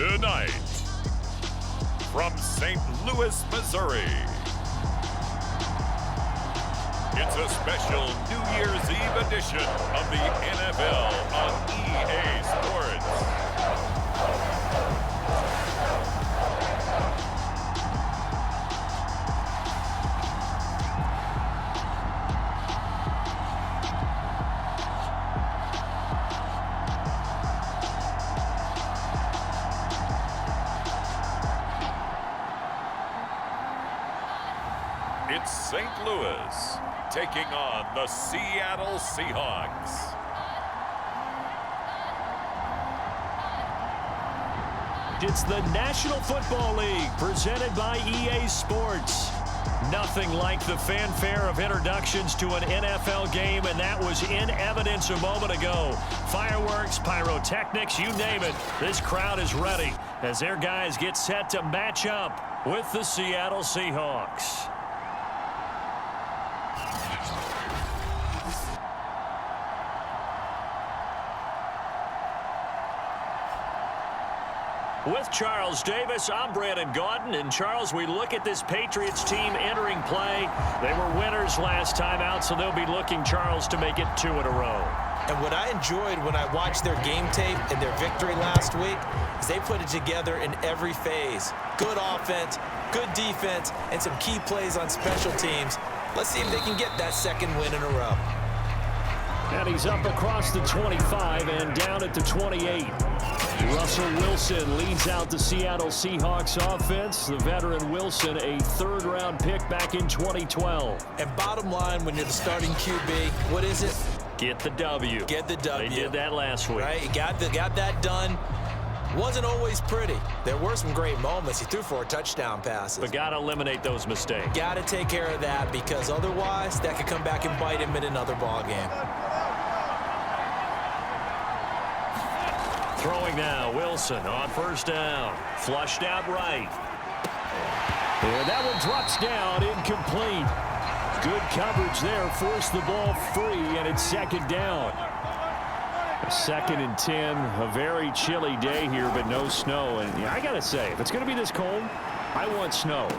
Tonight, from St. Louis, Missouri, it's a special New Year's Eve edition of the NFL on EA Sports. It's St. Louis taking on the Seattle Seahawks. It's the National Football League presented by EA Sports. Nothing like the fanfare of introductions to an NFL game, and that was in evidence a moment ago. Fireworks, pyrotechnics, you name it. This crowd is ready as their guys get set to match up with the Seattle Seahawks. With Charles Davis, I'm Brandon Gaudin. And Charles, we look at this Patriots team entering play. They were winners last time out, so they'll be looking, Charles, to make it 2 in a row. And what I enjoyed when I watched their game tape and their victory last week is they put it together in every phase. Good offense, good defense, and some key plays on special teams. Let's see if they can get that second win in a row. And he's up across the 25 and down at the 28. Russell Wilson leads out the Seattle Seahawks offense. The veteran Wilson, a third-round pick back in 2012. And bottom line, when you're the starting QB, what is it? Get the W. Get the W. They did that last week. Right, he got that done. Wasn't always pretty. There were some great moments. He threw 4 touchdown passes. But got to eliminate those mistakes. Got to take care of that, because otherwise that could come back and bite him in another ball game. Throwing now, Wilson on first down. Flushed out right. And that one drops down, incomplete. Good coverage there, forced the ball free, and it's second down. A 2nd and 10, a very chilly day here, but no snow. And yeah, I got to say, if it's going to be this cold, I want snow.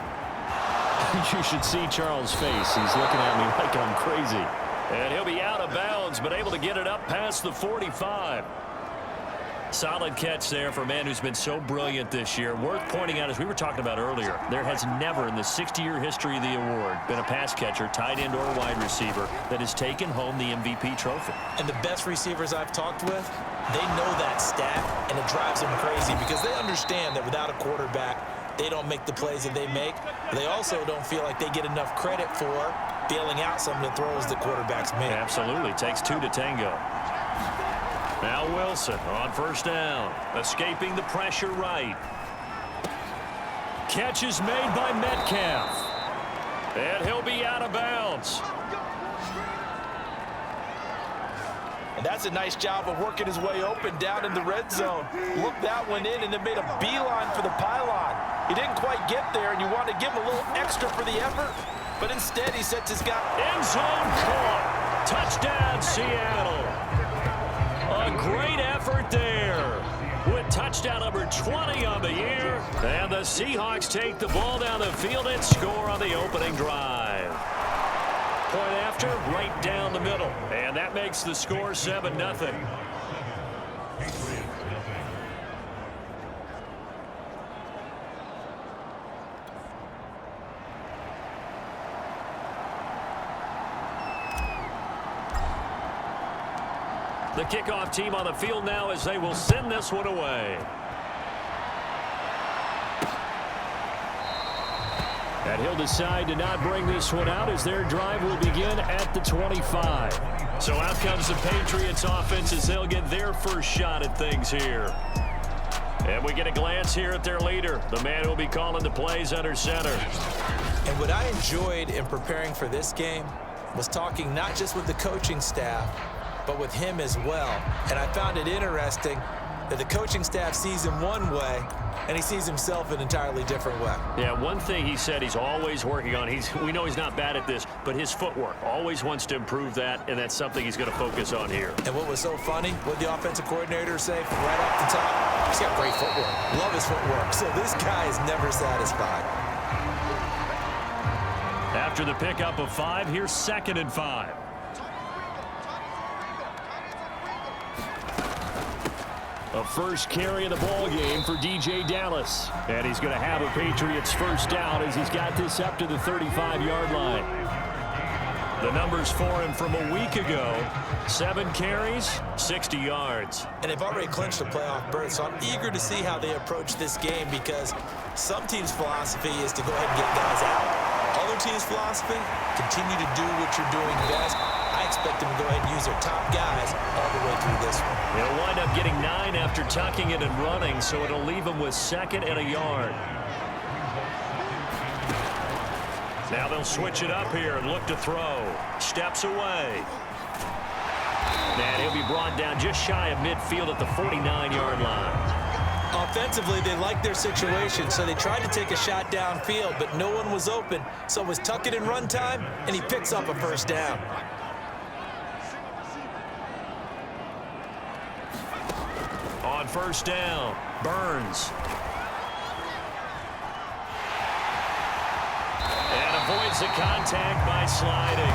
You should see Charles' face. He's looking at me like I'm crazy. And he'll be out of bounds, but able to get it up past the 45. Solid catch there for a man who's been so brilliant this year. Worth pointing out, as we were talking about earlier, there has never in the 60-year history of the award been a pass catcher, tight end, or wide receiver that has taken home the MVP trophy. And the best receivers I've talked with, they know that stat, and it drives them crazy because they understand that without a quarterback, they don't make the plays that they make. They also don't feel like they get enough credit for bailing out some of the throws the quarterbacks make. Absolutely. Takes 2 to tango. Now Wilson on first down, escaping the pressure right. Catch is made by Metcalf. And he'll be out of bounds. And that's a nice job of working his way open down in the red zone. Looked that one in and then made a beeline for the pylon. He didn't quite get there, and you want to give him a little extra for the effort, but instead he sets his guy. End zone caught. Touchdown, Seattle. A great effort there with touchdown number 20 on the year. And the Seahawks take the ball down the field and score on the opening drive. Point after, right down the middle. And that makes the score 7-0. The kickoff team on the field now as they will send this one away. And he'll decide to not bring this one out as their drive will begin at the 25. So out comes the Patriots offense as they'll get their first shot at things here. And we get a glance here at their leader, the man who will be calling the plays under center. And what I enjoyed in preparing for this game was talking not just with the coaching staff, but with him as well. And I found it interesting that the coaching staff sees him one way, and he sees himself an entirely different way. Yeah, one thing he said he's always working on, we know he's not bad at this, but his footwork, always wants to improve that, and that's something he's going to focus on here. And what was so funny, what the offensive coordinator say right off the top, he's got great footwork. Love his footwork. So this guy is never satisfied. After the pickup of 5, here's 2nd and 5. A first carry of the ball game for DJ Dallas. And he's going to have a Patriots first down as he's got this up to the 35-yard line. The numbers for him from a week ago, 7 carries, 60 yards. And they've already clinched a playoff berth, so I'm eager to see how they approach this game because some teams' philosophy is to go ahead and get guys out. Other teams' philosophy, continue to do what you're doing best. I expect them to go ahead and use their top guys all the way through this one. They'll wind up getting 9 after tucking it and running, so it'll leave them with 2nd and a yard. Now they'll switch it up here and look to throw. Steps away. And he'll be brought down just shy of midfield at the 49-yard line. Offensively, they like their situation, so they tried to take a shot downfield, but no one was open. So it was tuck it and run time, and he picks up a first down. On first down, Burns. And avoids the contact by sliding.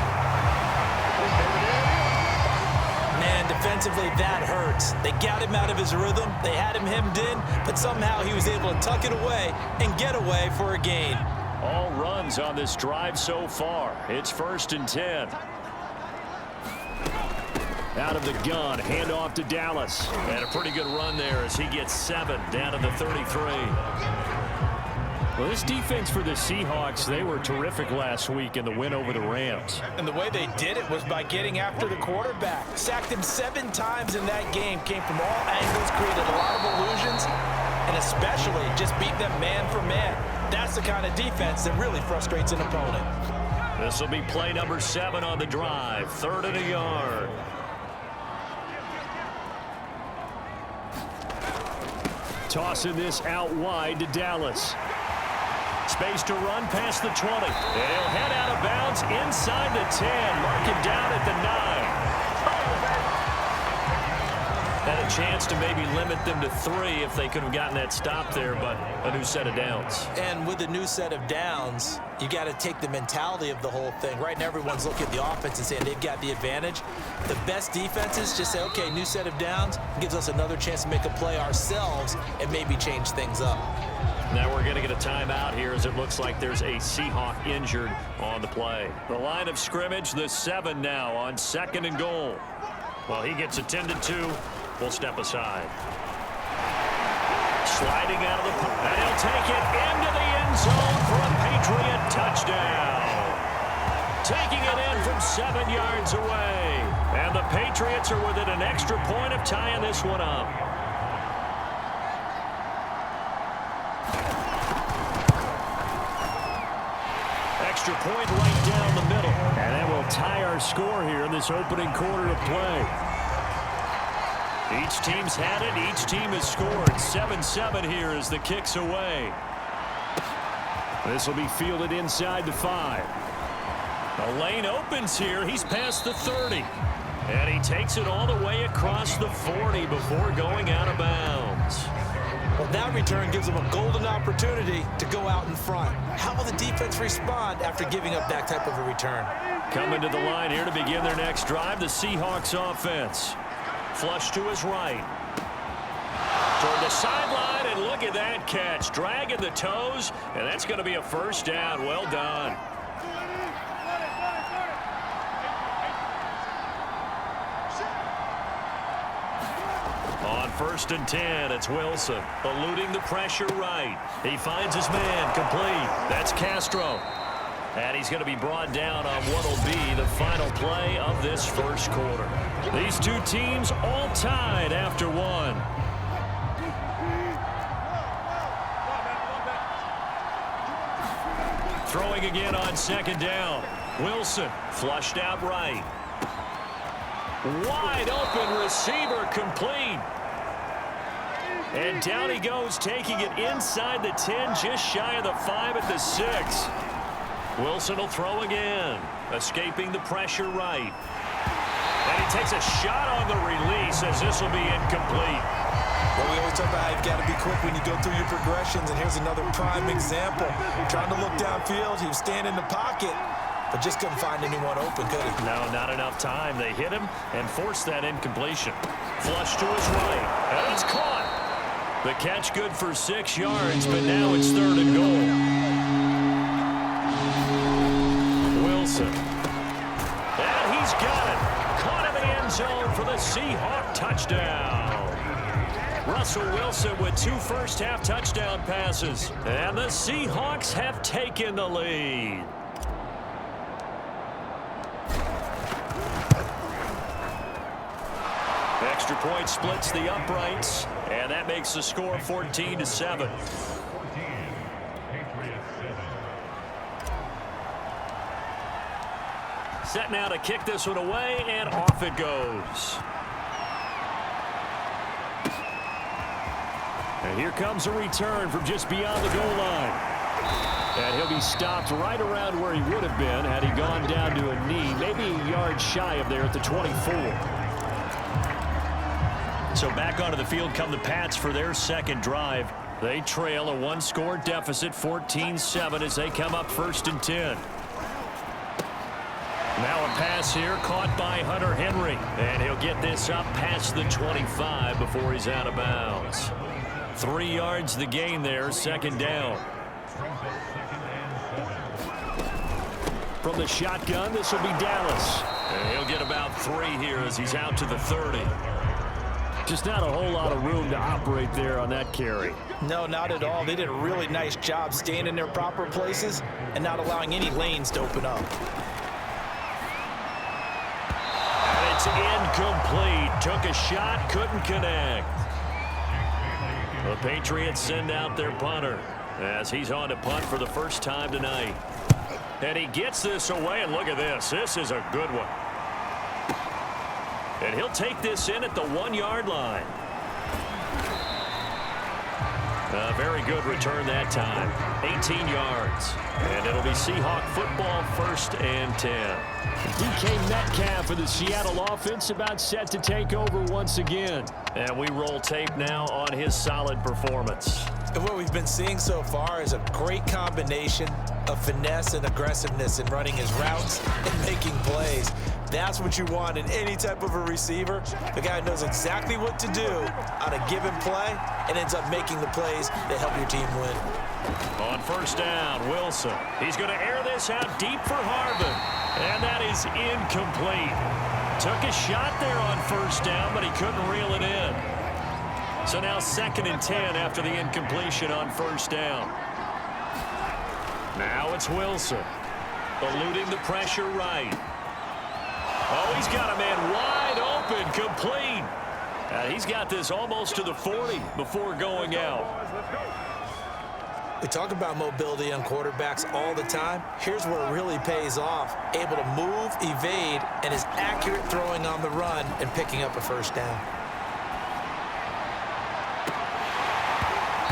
Man, defensively, that hurts. They got him out of his rhythm. They had him hemmed in, but somehow he was able to tuck it away and get away for a gain. All runs on this drive so far. It's 1st and 10. Out of the gun, handoff to Dallas. And a pretty good run there as he gets 7 down to the 33. Well, this defense for the Seahawks, they were terrific last week in the win over the Rams. And the way they did it was by getting after the quarterback. Sacked him 7 times in that game. Came from all angles, created a lot of illusions, and especially just beat them man for man. That's the kind of defense that really frustrates an opponent. This will be play number 7 on the drive. 3rd and a yard. Tossing this out wide to Dallas. Space to run past the 20. And he'll head out of bounds inside the 10. Mark him down at the 9. Had a chance to maybe limit them to 3 if they could have gotten that stop there, but a new set of downs. And with a new set of downs, you got to take the mentality of the whole thing. Right now, everyone's looking at the offense and saying they've got the advantage. The best defenses just say, okay, new set of downs gives us another chance to make a play ourselves and maybe change things up. Now we're going to get a timeout here as it looks like there's a Seahawk injured on the play. The line of scrimmage, the 7 now on 2nd and goal. Well, he gets attended to. We'll step aside. Sliding out of the pocket. And he'll take it into the end zone for a Patriot touchdown. Taking it in from 7 yards away. And the Patriots are within an extra point of tying this one up. Extra point right down the middle. And that will tie our score here in this opening quarter of play. Each team's had it. Each team has scored. 7-7 here as the kick's away. This will be fielded inside the 5. The lane opens here. He's past the 30. And he takes it all the way across the 40 before going out of bounds. Well, that return gives them a golden opportunity to go out in front. How will the defense respond after giving up that type of a return? Coming to the line here to begin their next drive, the Seahawks offense. Flush to his right. Toward the sideline, and look at that catch. Dragging the toes, and that's going to be a first down. Well done. On 1st and 10, it's Wilson. Eluding the pressure right. He finds his man complete. That's Castro. And he's going to be brought down on what will be the final play of this first quarter. These two teams all tied after 1. Throwing again on 2nd down. Wilson flushed out right. Wide open receiver complete. And down he goes, taking it inside the 10, just shy of the 5 at the 6. Wilson will throw again, escaping the pressure right. And he takes a shot on the release as this will be incomplete. Well, we always talk about how you've got to be quick when you go through your progressions, and here's another prime example. Trying to look downfield, he was standing in the pocket, but just couldn't find anyone open, could he? No, not enough time. They hit him and forced that incompletion. Flush to his right, and it's caught. The catch good for 6 yards, but now it's 3rd and goal. Wilson. And he's got it. Caught in the end zone for the Seahawks touchdown. Russell Wilson with 2 first-half touchdown passes. And the Seahawks have taken the lead. Extra point splits the uprights, and that makes the score 14-7. Set now to kick this one away, and off it goes. And here comes a return from just beyond the goal line. And he'll be stopped right around where he would have been had he gone down to a knee, maybe a yard shy of there at the 24. So back onto the field come the Pats for their second drive. They trail a 1-score deficit, 14-7, as they come up 1st and 10. Now a pass here caught by Hunter Henry. And he'll get this up past the 25 before he's out of bounds. 3 yards the gain there, 2nd down. From the shotgun, this will be Dallas. And he'll get about 3 here as he's out to the 30. Just not a whole lot of room to operate there on that carry. No, not at all. They did a really nice job staying in their proper places and not allowing any lanes to open up. And it's incomplete. Took a shot, couldn't connect. The Patriots send out their punter as he's on to punt for the first time tonight. And he gets this away, and look at this. This is a good one. And he'll take this in at the 1-yard line. A very good return that time. 18 yards. And it'll be Seahawk football, 1st and 10. DK Metcalf for the Seattle offense about set to take over once again. And we roll tape now on his solid performance. And what we've been seeing so far is a great combination of finesse and aggressiveness in running his routes and making plays. That's what you want in any type of a receiver. The guy knows exactly what to do on a given play and ends up making the plays that help your team win. On 1st down, Wilson. He's going to air this out deep for Harvin. And that is incomplete. Took a shot there on 1st down, but he couldn't reel it in. So now 2nd and 10 after the incompletion on 1st down. Now it's Wilson. Eluding the pressure right. Oh, he's got a man wide open, complete. He's got this almost to the 40 before going out. We talk about mobility on quarterbacks all the time. Here's where it really pays off. Able to move, evade, and is accurate throwing on the run and picking up a 1st down.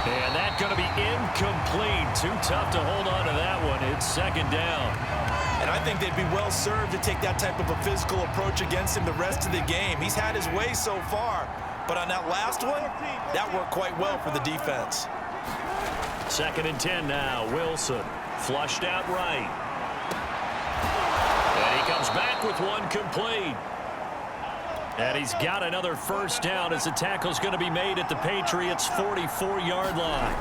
And that's going to be incomplete. Too tough to hold on to that one. It's 2nd down. And I think they'd be well served to take that type of a physical approach against him the rest of the game. He's had his way so far, but on that last one, that worked quite well for the defense. 2nd and 10 now. Wilson flushed out right. And he comes back with one complete. And he's got another 1st down as the tackle's going to be made at the Patriots' 44-yard line.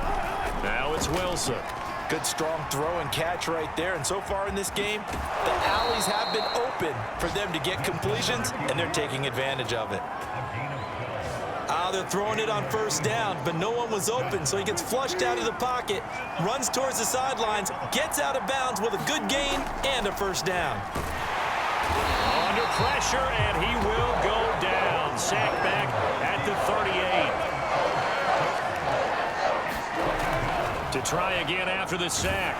Now it's Wilson. Good strong throw and catch right there. And so far in this game, the alleys have been open for them to get completions, and they're taking advantage of it. They're throwing it on 1st down, but no one was open, so he gets flushed out of the pocket, runs towards the sidelines, gets out of bounds with a good gain and a 1st down. Under pressure, and he will go down. Sacked back at the 38. To try again after the sack.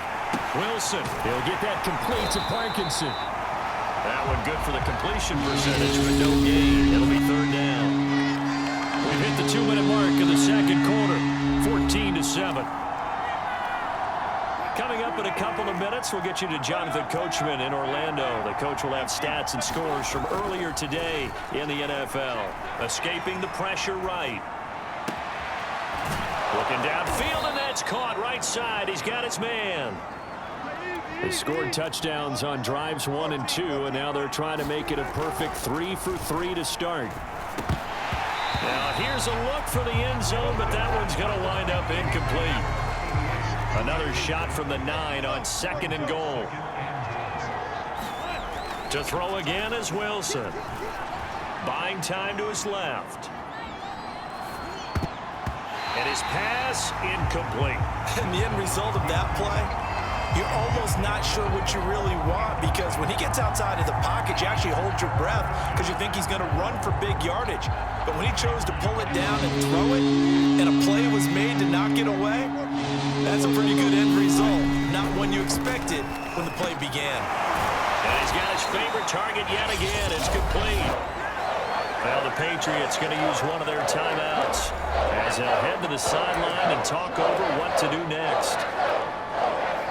Wilson, he'll get that complete to Parkinson. That one good for the completion percentage, but no gain. It'll be 3rd down. We We've hit the 2-minute mark of the second quarter, 14-7. Coming up in a couple of minutes, we'll get you to Jonathan Coachman in Orlando. The coach will have stats and scores from earlier today in the NFL. Escaping the pressure right. Looking downfield, and that's caught right side. He's got his man. They scored touchdowns on drives 1 and 2, and now they're trying to make it a perfect 3 for 3 to start. Now here's a look for the end zone, but that one's going to wind up incomplete. Another shot from the 9 on 2nd and goal. To throw again is Wilson. Buying time to his left. And his pass incomplete. And the end result of that play, you're almost not sure what you really want, because when he gets outside of the pocket, you actually hold your breath because you think he's going to run for big yardage. But when he chose to pull it down and throw it, and a play was made to knock it away, that's a pretty good end result. Not one you expected when the play began. And he's got his favorite target yet again. It's complete. Well, the Patriots going to use one of their timeouts as they'll head to the sideline and talk over what to do next.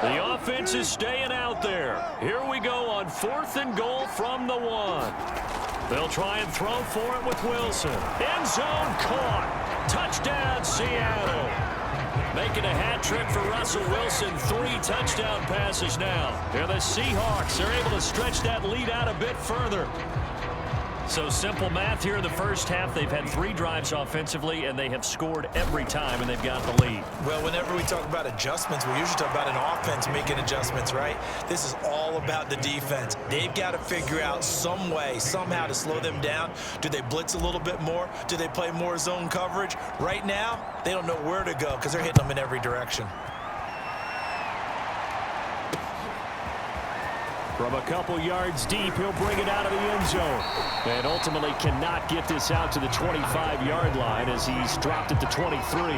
The offense is staying out there. Here we go on 4th and goal from the 1. They'll try and throw for it with Wilson. End zone caught. Touchdown, Seattle. Making a hat trick for Russell Wilson. 3 touchdown passes now. And the Seahawks are able to stretch that lead out a bit further. So simple math here in the first half. They've had 3 drives offensively, and they have scored every time, and they've got the lead. Well, whenever we talk about adjustments, we usually talk about an offense making adjustments, right? This is all about the defense. They've got to figure out some way, somehow to slow them down. Do they blitz a little bit more? Do they play more zone coverage? Right now, they don't know where to go because they're hitting them in every direction. From a couple yards deep, he'll bring it out of the end zone. And ultimately cannot get this out to the 25-yard line as he's dropped at the 23.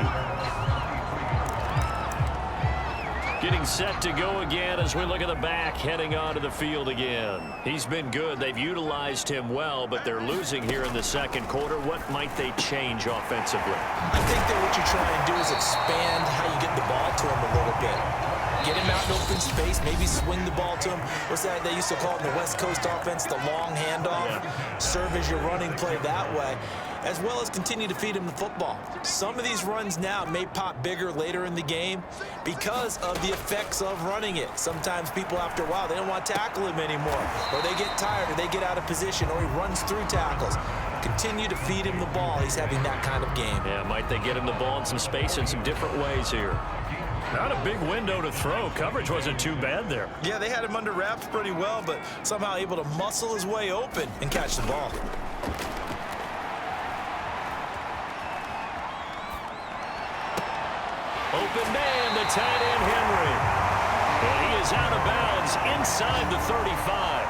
Getting set to go again as we look at the back, heading onto the field again. He's been good. They've utilized him well, but they're losing here in the second quarter. What might they change offensively? I think that what you try and do is expand how you get the ball to him a little bit. Get him out in open space, maybe swing the ball to him. What's that they used to call it in the West Coast offense, the long handoff? Yeah. Serve as your running play that way, as well as continue to feed him the football. Some of these runs now may pop bigger later in the game because of the effects of running it. Sometimes people, after a while, they don't want to tackle him anymore, or they get tired, or they get out of position, or he runs through tackles. Continue to feed him the ball. He's having that kind of game. Yeah, might they get him the ball in some space in some different ways here? Not a big window to throw. Coverage wasn't too bad there. Yeah, they had him under wraps pretty well, but somehow able to muscle his way open and catch the ball. Open man, the tight end Henry. And he is out of bounds inside the 35.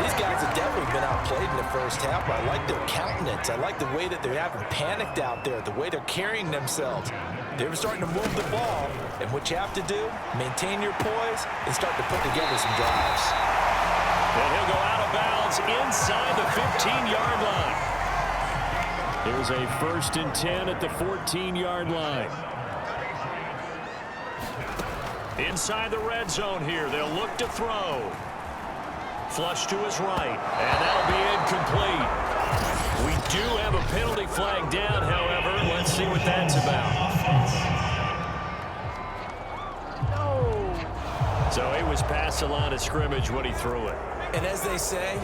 These guys have definitely been outplayed in the first half, but I like their countenance. I like the way that they haven't panicked out there, the way they're carrying themselves. They're starting to move the ball, and what you have to do, maintain your poise and start to put together some drives. And he'll go out of bounds inside the 15-yard line. Here's a 1st and 10 at the 14-yard line. Inside the red zone here, they'll look to throw. Flush to his right, and that'll be incomplete. We do have a penalty flag down, however. Let's see what that's about. So he was past the line of scrimmage when he threw it. And as they say,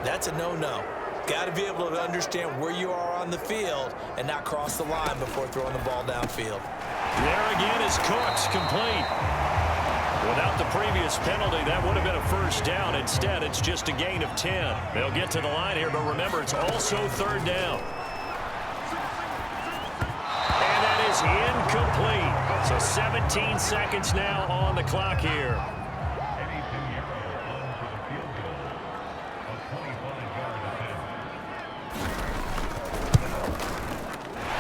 that's a no-no. Got to be able to understand where you are on the field and not cross the line before throwing the ball downfield. There again is Cooks, complete. Without the previous penalty, that would have been a first down. Instead, it's just a gain of 10. They'll get to the line here, but remember, it's also 3rd down. And that is incomplete. So 17 seconds now on the clock here.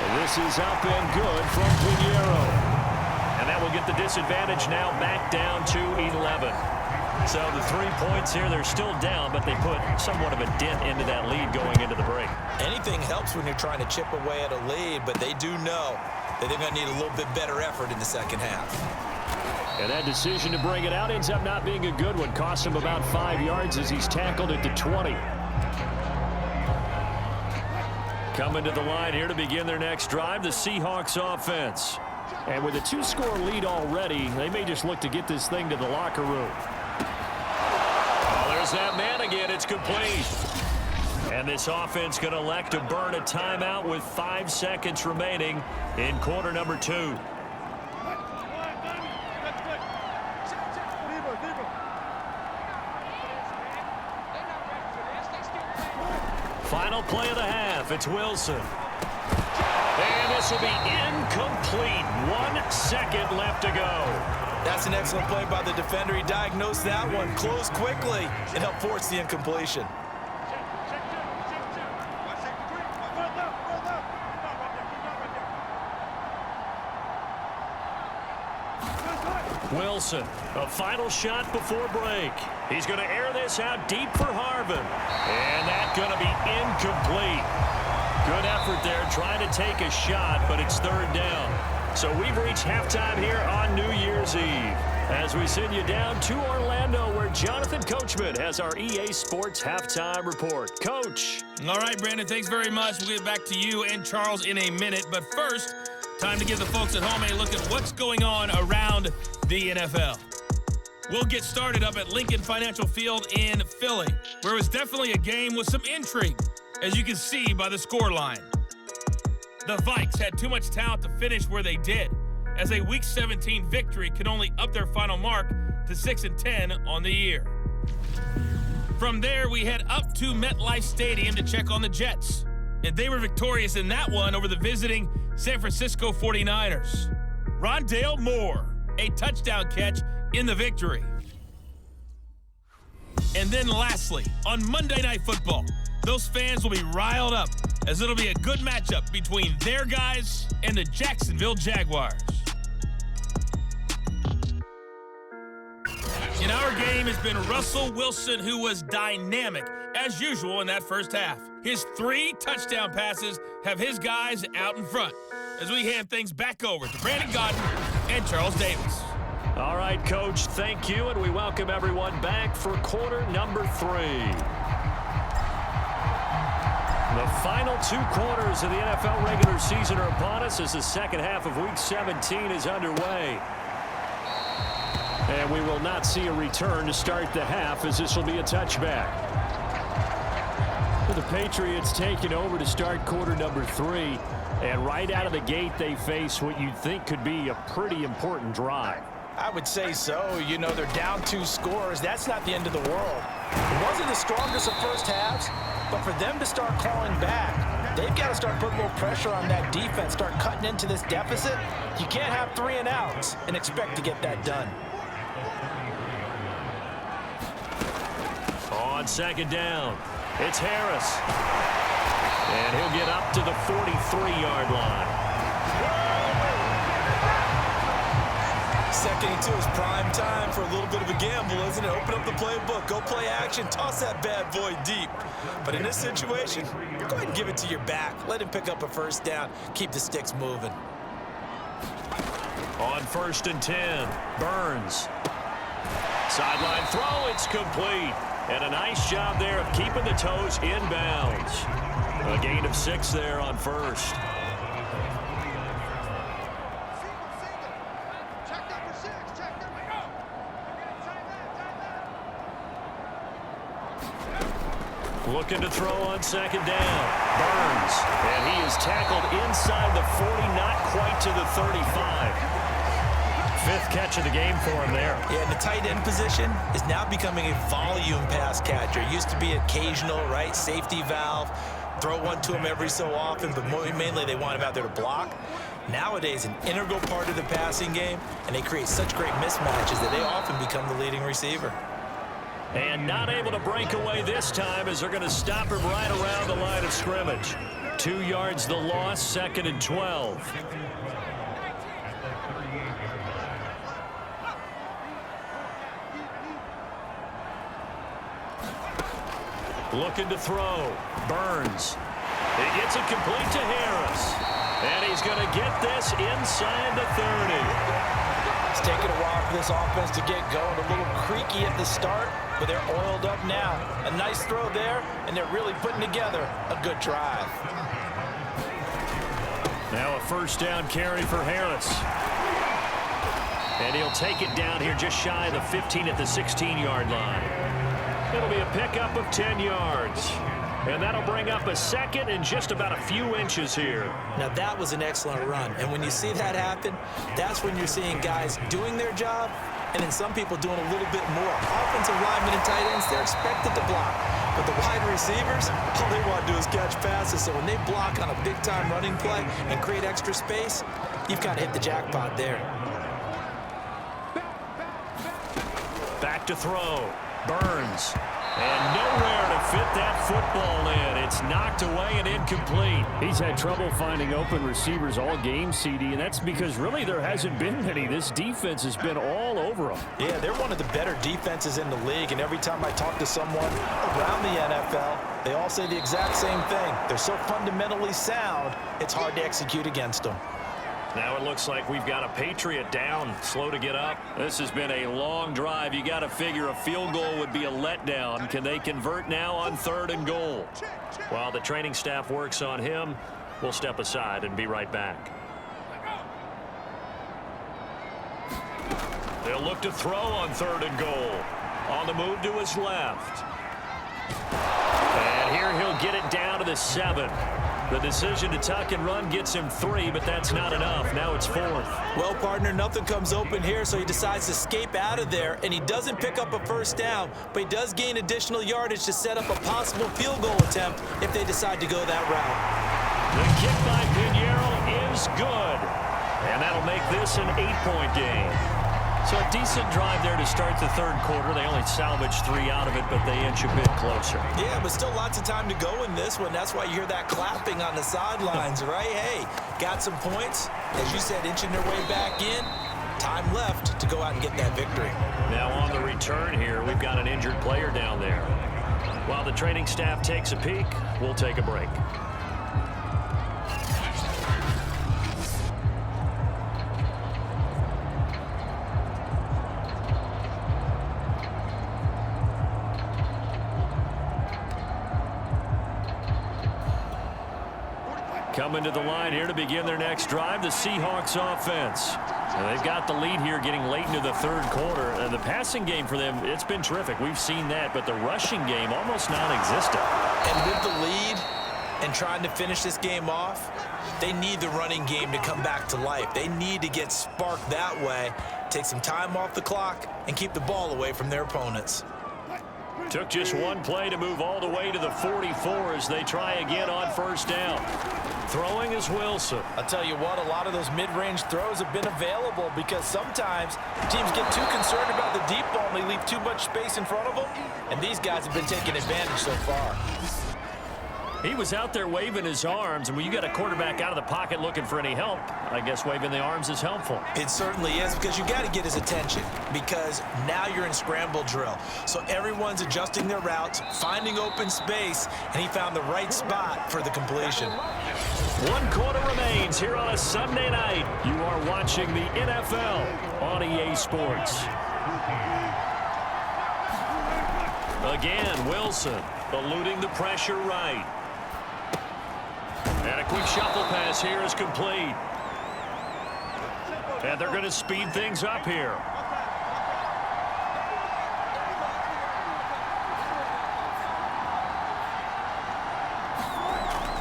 And this is up and good from Pinheiro. And that will get the disadvantage now back down to 11. So the 3 points here, they're still down, but they put somewhat of a dent into that lead going into the break. Anything helps when you're trying to chip away at a lead, but they do know that they're going to need a little bit better effort in the second half. And that decision to bring it out ends up not being a good one. Cost him about 5 yards as he's tackled at the 20. Coming to the line here to begin their next drive, the Seahawks offense. And with a 2-score lead already, they may just look to get this thing to the locker room. Oh, there's that man again. It's complete. And this offense going to elect to burn a timeout with 5 seconds remaining in quarter number 2. Final play of the half. It's Wilson. And this will be incomplete. 1 second left to go. That's an excellent play by the defender. He diagnosed that one, closed quickly, and helped force the incompletion. Wilson, a final shot before break. He's going to air this out deep for Harvin. And that's going to be incomplete. Good effort there trying to take a shot, but it's third down. So we've reached halftime here on New Year's Eve as we send you down to Orlando where Jonathan Coachman has our EA Sports Halftime Report. Coach. All right, Brandon, thanks very much. We'll get back to you and Charles in a minute. But first, time to give the folks at home a look at what's going on around the NFL. We'll get started up at Lincoln Financial Field in Philly, where it was definitely a game with some intrigue, as you can see by the scoreline. The Vikes had too much talent to finish where they did, as a Week 17 victory could only up their final mark to 6-10 on the year. From there, we head up to MetLife Stadium to check on the Jets, and they were victorious in that one over the visiting San Francisco 49ers. Rondale Moore, a touchdown catch in the victory. And then lastly, on Monday Night Football, those fans will be riled up as it'll be a good matchup between their guys and the Jacksonville Jaguars. In our game has been Russell Wilson, who was dynamic as usual in that first half. His 3 touchdown passes have his guys out in front as we hand things back over to Brandon Godden and Charles Davis. All right, Coach, thank you, and we welcome everyone back for quarter number 3. The final 2 quarters of the NFL regular season are upon us as the second half of Week 17 is underway. And we will not see a return to start the half as this will be a touchback. The Patriots taking over to start quarter number 3. And right out of the gate, they face what you'd think could be a pretty important drive. I would say so. You know, they're down 2 scores. That's not the end of the world. It wasn't the strongest of first halves, but for them to start clawing back, they've got to start putting a little pressure on that defense, start cutting into this deficit. You can't have 3 and outs and expect to get that done. On second down, it's Harris. And he'll get up to the 43-yard line. Second and 2 is prime time for a little bit of a gamble, isn't it? Open up the playbook, go play action, toss that bad boy deep. But in this situation, go ahead and give it to your back. Let him pick up a first down. Keep the sticks moving. On 1st and 10, Burns. Sideline throw, it's complete. And a nice job there of keeping the toes inbounds. A gain of 6 there on 1st. Looking to throw on second down. Burns. And he is tackled inside the 40, not quite to the 35. 5th catch of the game for him there. Yeah, and the tight end position is now becoming a volume pass catcher. It used to be occasional, right? Safety valve. Throw one to him every so often, but mainly they want him out there to block. Nowadays, an integral part of the passing game, and they create such great mismatches that they often become the leading receiver. And not able to break away this time as they're going to stop him right around the line of scrimmage. 2 yards the loss, 2nd and 12. Looking to throw. Burns. He gets it complete to Harris. And he's going to get this inside the 30. It's taken a while for this offense to get going. A little creaky at the start, but they're oiled up now. A nice throw there, and they're really putting together a good drive. Now a first down carry for Harris. And he'll take it down here just shy of the 15 at the 16-yard line. It'll be a pickup of 10 yards. And that'll bring up a second and just about a few inches here. Now that was an excellent run. And when you see that happen, that's when you're seeing guys doing their job and then some people doing a little bit more. Offensive linemen and tight ends, they're expected to block. But the wide receivers, all they want to do is catch passes. So when they block on a big-time running play and create extra space, you've kind of hit the jackpot there. Back to throw. Burns. And nowhere to fit that football in. It's knocked away and incomplete. He's had trouble finding open receivers all game, CD, and that's because really there hasn't been many. This defense has been all over them. Yeah, they're one of the better defenses in the league, and every time I talk to someone around the NFL, they all say the exact same thing. They're so fundamentally sound, it's hard to execute against them. Now it looks like we've got a Patriot down, slow to get up. This has been a long drive. You got to figure a field goal would be a letdown. Can they convert now on 3rd and goal? While the training staff works on him, we'll step aside and be right back. They'll look to throw on 3rd and goal. On the move to his left. And here he'll get it down to the 7. The decision to tuck and run gets him 3, but that's not enough. Now it's 4th. Well, partner, nothing comes open here, so he decides to escape out of there, and he doesn't pick up a first down, but he does gain additional yardage to set up a possible field goal attempt if they decide to go that route. The kick by Pinheiro is good, and that'll make this an 8-point game. So a decent drive there to start the 3rd quarter. They only salvaged 3 out of it, but they inch a bit closer. Yeah, but still lots of time to go in this one. That's why you hear that clapping on the sidelines, right? Hey, got some points. As you said, inching their way back in. Time left to go out and get that victory. Now on the return here, we've got an injured player down there. While the training staff takes a peek, we'll take a break. Coming to the line here to begin their next drive, the Seahawks offense. And they've got the lead here getting late into the 3rd quarter. The passing game for them, it's been terrific. We've seen that, but the rushing game almost non-existent. And with the lead and trying to finish this game off, they need the running game to come back to life. They need to get sparked that way, take some time off the clock, and keep the ball away from their opponents. Took just one play to move all the way to the 44 as they try again on 1st down. Throwing is Wilson. I'll tell you what, a lot of those mid-range throws have been available because sometimes teams get too concerned about the deep ball and they leave too much space in front of them, and these guys have been taking advantage so far. He was out there waving his arms, and when you got a quarterback out of the pocket looking for any help, I guess waving the arms is helpful. It certainly is, because you got to get his attention, because now you're in scramble drill. So everyone's adjusting their routes, finding open space, and he found the right spot for the completion. 1 quarter remains here on a Sunday night. You are watching the NFL on EA Sports. Again, Wilson eluding the pressure right. And a quick shuffle pass here is complete. And they're going to speed things up here.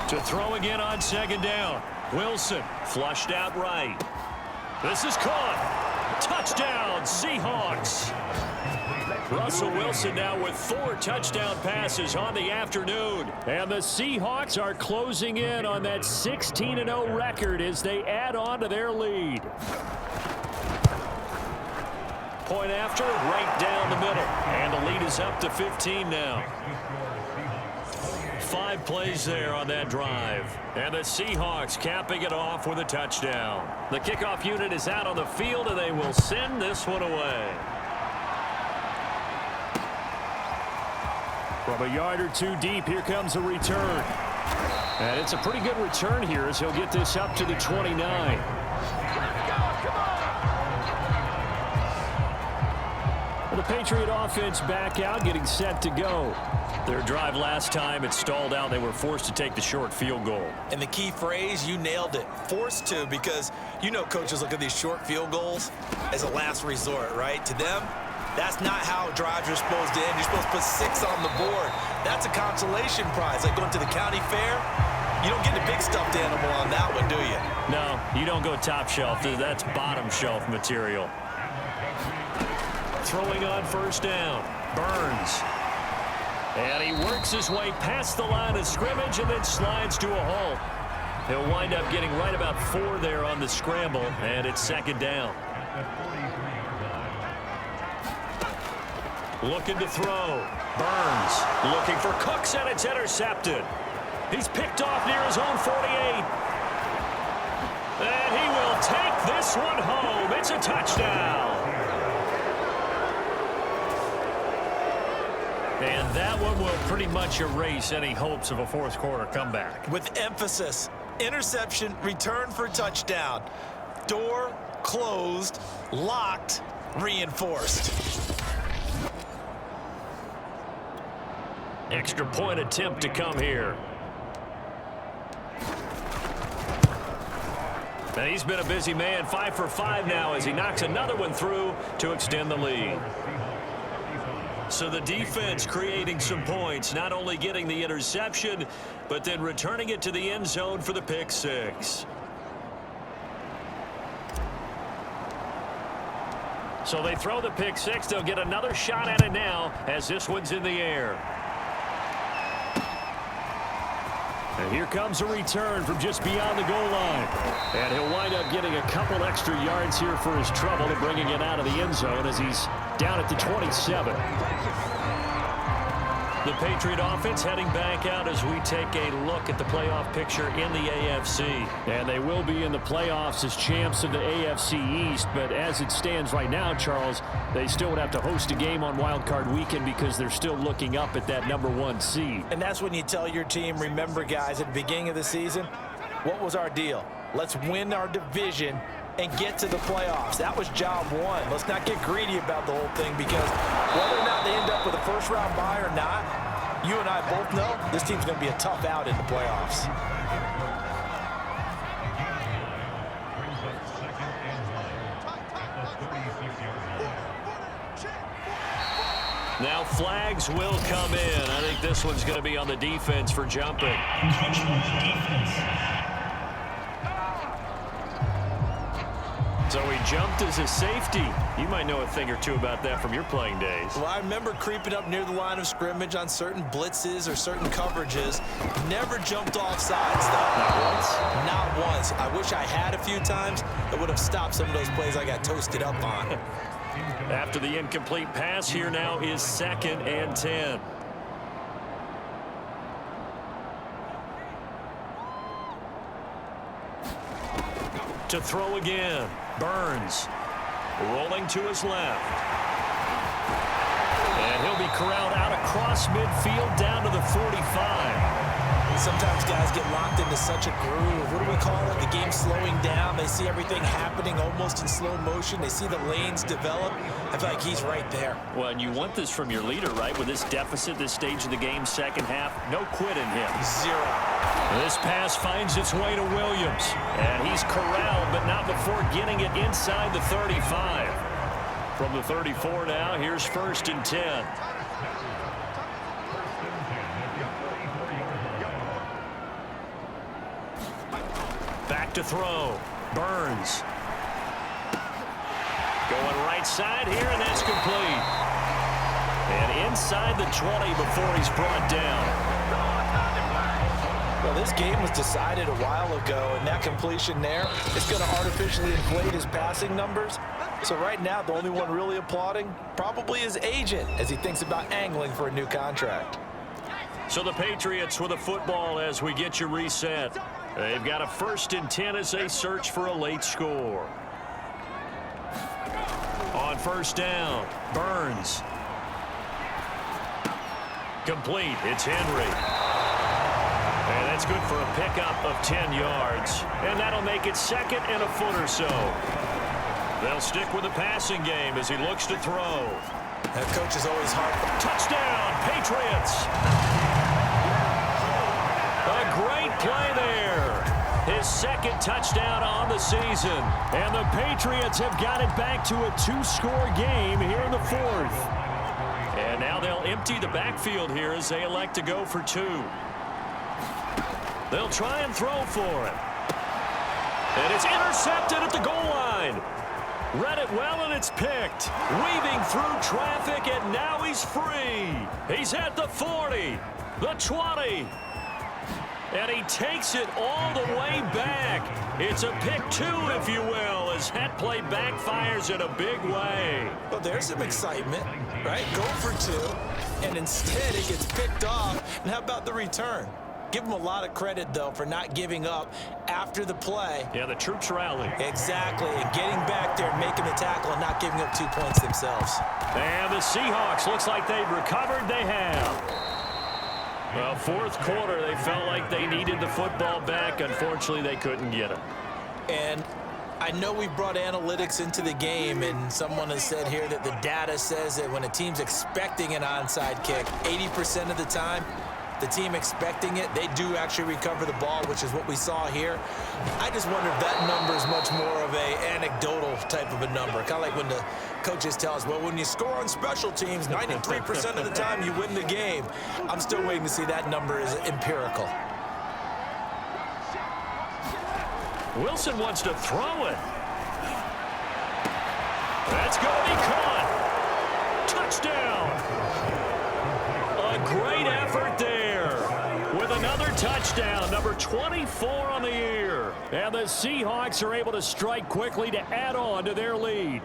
To throw again on 2nd down. Wilson flushed out right. This is caught. Touchdown, Seahawks. Russell Wilson now with 4 touchdown passes on the afternoon. And the Seahawks are closing in on that 16-0 record as they add on to their lead. Point after, right down the middle. And the lead is up to 15 now. 5 plays there on that drive. And the Seahawks capping it off with a touchdown. The kickoff unit is out on the field, and they will send this one away. From a yard or two deep, here comes a return. And it's a pretty good return here as he'll get this up to the 29. The Patriot offense back out, getting set to go. Their drive last time, it stalled out. They were forced to take the short field goal. And the key phrase, you nailed it, forced to, because you know coaches look at these short field goals as a last resort, right? To them, that's not how drives are supposed to end. You're supposed to put 6 on the board. That's a consolation prize. Like going to the county fair, you don't get a big stuffed animal on that one, do you? No, you don't go top shelf. That's bottom shelf material. Throwing on first down, Burns. And he works his way past the line of scrimmage and then slides to a halt. He'll wind up getting right about 4 there on the scramble, and it's second down. Looking to throw. Burns looking for Cooks, and it's intercepted. He's picked off near his own 48. And he will take this one home. It's a touchdown. And that one will pretty much erase any hopes of a fourth quarter comeback. With emphasis, interception, return for touchdown. Door closed, locked, reinforced. Extra point attempt to come here. And he's been a busy man, 5 for 5 now as he knocks another one through to extend the lead. So the defense creating some points, not only getting the interception, but then returning it to the end zone for the pick 6. So they throw the pick 6. They'll get another shot at it now as this one's in the air. And here comes a return from just beyond the goal line. And he'll wind up getting a couple extra yards here for his trouble and bringing it out of the end zone as he's down at the 27. The Patriot offense heading back out as we take a look at the playoff picture in the AFC. And they will be in the playoffs as champs of the AFC East. But as it stands right now, Charles, they still would have to host a game on Wild Card Weekend because they're still looking up at that #1 seed. And that's when you tell your team, remember, guys, at the beginning of the season, what was our deal? Let's win our division and get to the playoffs. That was job 1. Let's not get greedy about the whole thing, because whether or not they end up with a first-round bye or not, you and I both know this team's going to be a tough out in the playoffs. Now flags will come in. I think this one's going to be on the defense for jumping. So he jumped as a safety. You might know a thing or two about that from your playing days. Well, I remember creeping up near the line of scrimmage on certain blitzes or certain coverages. Never jumped off sides, though. Not once? Not once. I wish I had a few times. It would have stopped some of those plays I got toasted up on. After the incomplete pass, here now is 2nd and 10. To throw again. Burns rolling to his left. And he'll be corralled out across midfield down to the 45. Sometimes guys get locked into such a groove. What do we call it? The game's slowing down. They see everything happening almost in slow motion. They see the lanes develop. I feel like he's right there. Well, and you want this from your leader, right? With this deficit, this stage of the game, second half, no quit in him. 0. This pass finds its way to Williams. And he's corralled, but not before getting it inside the 35. From the 34 now, here's 1st and 10. Back to throw. Burns. Going right side here, and that's complete. And inside the 20 before he's brought down. Well, this game was decided a while ago, and that completion there is going to artificially inflate his passing numbers. So right now, the only one really applauding probably his agent as he thinks about angling for a new contract. So the Patriots with a football as we get you reset. They've got a 1st and 10 as they search for a late score. On 1st down, Burns. Complete. It's Henry. And that's good for a pickup of 10 yards. And that'll make it 2nd and a foot or so. They'll stick with the passing game as he looks to throw. That coach is always hard. Touchdown, Patriots. A great play there. His 2nd touchdown on the season. And the Patriots have got it back to a 2-score game here in the 4th. And now they'll empty the backfield here as they elect to go for 2. They'll try and throw for it. And it's intercepted at the goal line. Read it well, and it's picked. Weaving through traffic, and now he's free. He's at the 40, the 20. And he takes it all the way back. It's a pick 2, if you will, as that play backfires in a big way. Well, there's some excitement, right? Go for 2, and instead it gets picked off. And how about the return? Give him a lot of credit, though, for not giving up after the play. Yeah, the troops rally. Exactly, and getting back there, making the tackle, and not giving up 2 points themselves. And the Seahawks, looks like they've recovered. They have. Well, 4th quarter, they felt like they needed the football back. Unfortunately, they couldn't get it. And I know we brought analytics into the game, and someone has said here that the data says that when a team's expecting an onside kick, 80% of the time, the team expecting it, they do actually recover the ball, which is what we saw here. I just wonder if that number is much more of a anecdotal type of a number. Kind of like when the coaches tell us, well, when you score on special teams, 93% of the time you win the game. I'm still waiting to see that number is empirical. Wilson wants to throw it. That's going to be caught. Touchdown. A great effort there with another touchdown, number 24 on the year. And the Seahawks are able to strike quickly to add on to their lead.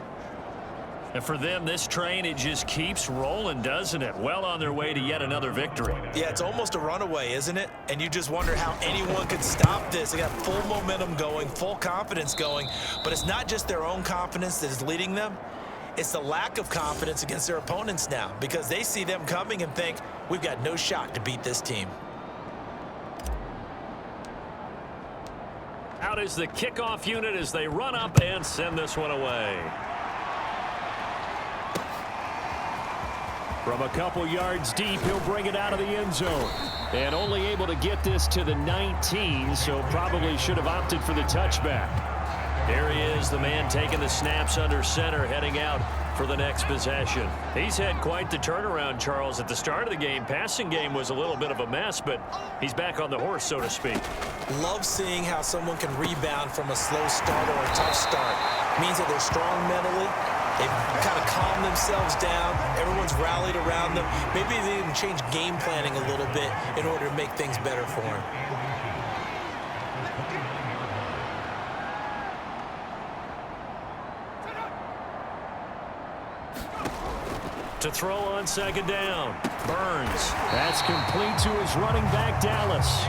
And for them, this train, it just keeps rolling, doesn't it? Well on their way to yet another victory. Yeah, it's almost a runaway, isn't it? And you just wonder how anyone could stop this. They got full momentum going, full confidence going. But it's not just their own confidence that is leading them. It's the lack of confidence against their opponents now, because they see them coming and think, we've got no shot to beat this team. Out is the kickoff unit as they run up and send this one away. From a couple yards deep, he'll bring it out of the end zone. And only able to get this to the 19, so probably should have opted for the touchback. There he is, the man taking the snaps under center, heading out for the next possession. He's had quite the turnaround, Charles. At the start of the game, passing game was a little bit of a mess, but he's back on the horse, so to speak. Love seeing how someone can rebound from a slow start or a tough start. Means that they're strong mentally. They've kind of calmed themselves down. Everyone's rallied around them. Maybe they even change game planning a little bit in order to make things better for them. To throw on 2nd down. Burns. That's complete to his running back, Dallas.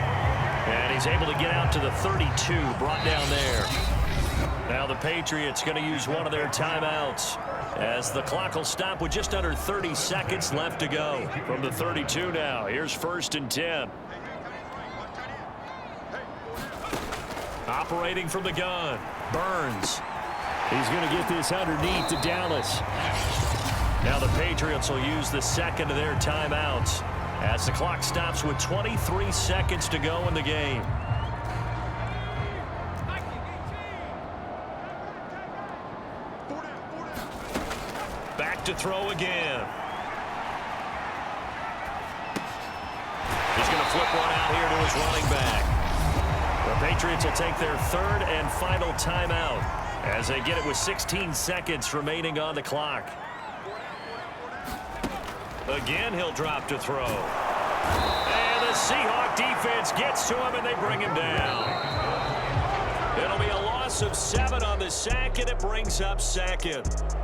And he's able to get out to the 32, brought down there. Now the Patriots going to use one of their timeouts as the clock will stop with just under 30 seconds left to go. From the 32 now, here's 1st and 10. Operating from the gun, Burns. He's going to get this underneath to Dallas. Now the Patriots will use the 2nd of their timeouts as the clock stops with 23 seconds to go in the game. Back to throw again. He's going to flip one out here to his running back. The Patriots will take their 3rd and final timeout as they get it with 16 seconds remaining on the clock. Again, he'll drop to throw. And the Seahawk defense gets to him, and they bring him down. It'll be a loss of 7 on the sack, and it brings up 2nd.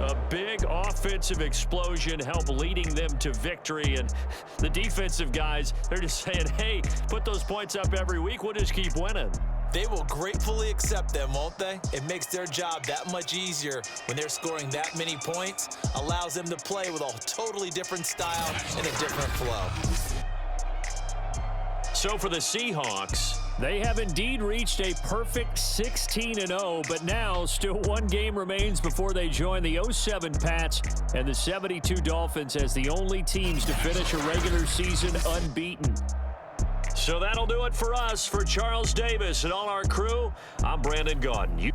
A big offensive explosion helped leading them to victory, and the defensive guys, they're just saying, hey, put those points up every week, we'll just keep winning. They will gratefully accept them, won't they? It makes their job that much easier when they're scoring that many points, allows them to play with a totally different style and a different flow. So for the Seahawks, they have indeed reached a perfect 16-0, but now still one game remains before they join the 07 Pats and the 72 Dolphins as the only teams to finish a regular season unbeaten. So that'll do it for us. For Charles Davis and all our crew, I'm Brandon Gaudin.